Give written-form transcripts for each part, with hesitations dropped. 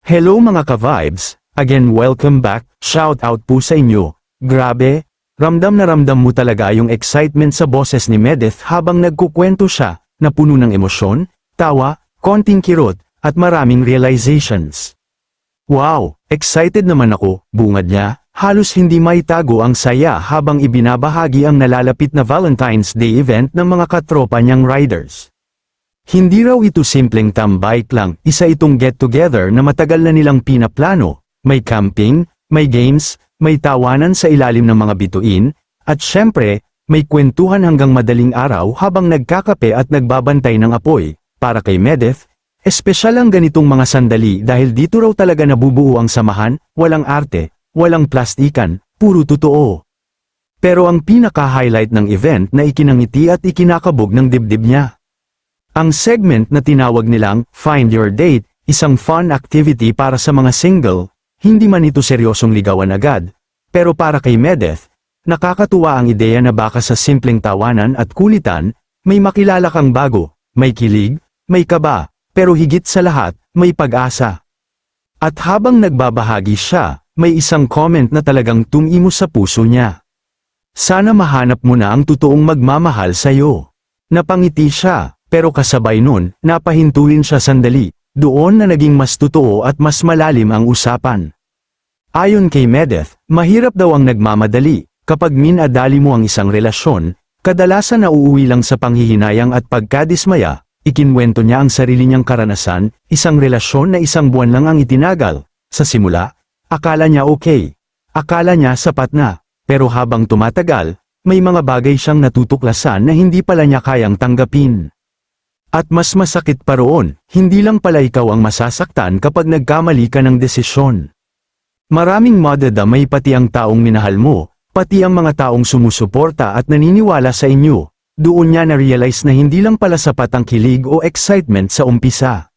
Hello mga ka-vibes, again welcome back, shout out po sa inyo. Grabe, ramdam na ramdam mo talaga yung excitement sa boses ni Medeth habang nagkukwento siya, na puno ng emosyon, tawa, konting kirot, at maraming realizations. Wow, excited naman ako, bungad niya, halos hindi maitago ang saya habang ibinabahagi ang nalalapit na Valentine's Day event ng mga katropa niyang riders. Hindi raw ito simpleng tambike lang, isa itong get-together na matagal na nilang pinaplano, may camping, may games, may tawanan sa ilalim ng mga bituin, at syempre, may kwentuhan hanggang madaling araw habang nagkakape at nagbabantay ng apoy. Para kay Medeth, espesyal ang ganitong mga sandali dahil dito raw talaga nabubuo ang samahan, walang arte, walang plastikan, puro totoo. Pero ang pinaka-highlight ng event na ikinangiti at ikinakabog ng dibdib niya. Ang segment na tinawag nilang Find Your Date, isang fun activity para sa mga single, hindi man ito seryosong ligawan agad, pero para kay Medeth, nakakatuwa ang ideya na baka sa simpleng tawanan at kulitan, may makilala kang bago, may kilig, may kaba, pero higit sa lahat, may pag-asa. At habang nagbabahagi siya, may isang comment na talagang tumimo sa puso niya. Sana mahanap mo na ang totoong magmamahal sa'yo. Napangiti siya. Pero kasabay nun, napahintuin siya sandali, doon na naging mas totoo at mas malalim ang usapan. Ayon kay Medeth, mahirap daw ang nagmamadali, kapag minadali mo ang isang relasyon, kadalasan nauuwi lang sa panghihinayang at pagkadismaya, ikinwento niya ang sarili niyang karanasan, isang relasyon na isang buwan lang ang itinagal. Sa simula, akala niya okay, akala niya sapat na, pero habang tumatagal, may mga bagay siyang natutuklasan na hindi pala niya kayang tanggapin. At mas masakit pa roon, hindi lang pala ikaw ang masasaktan kapag nagkamali ka ng desisyon. Maraming madadamay pati ang taong minahal mo, pati ang mga taong sumusuporta at naniniwala sa inyo. Doon niya na-realize na hindi lang pala sapat ang kilig o excitement sa umpisa.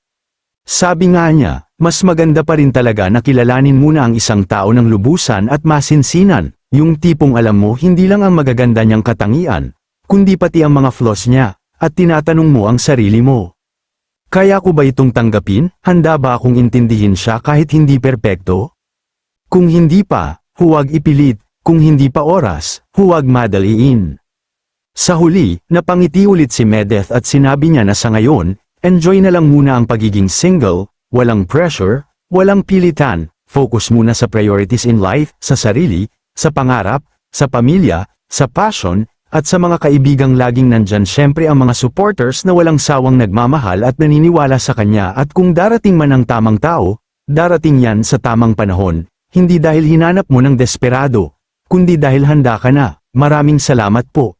Sabi nga niya, mas maganda pa rin talaga na kilalanin muna ang isang tao ng lubusan at masinsinan, yung tipong alam mo hindi lang ang magaganda niyang katangian, kundi pati ang mga flaws niya. At tinatanong mo ang sarili mo. Kaya ko ba itong tanggapin? Handa ba akong intindihin siya kahit hindi perpekto? Kung hindi pa, huwag ipilit. Kung hindi pa oras, huwag madaliin. Sa huli, napangiti ulit si Medeth at sinabi niya na sa ngayon, enjoy na lang muna ang pagiging single, walang pressure, walang pilitan, focus muna sa priorities in life, sa sarili, sa pangarap, sa pamilya, sa passion, at sa mga kaibigang laging nandyan syempre ang mga supporters na walang sawang nagmamahal at naniniwala sa kanya at kung darating man ang tamang tao, darating yan sa tamang panahon, hindi dahil hinanap mo ng desperado, kundi dahil handa ka na. Maraming salamat po.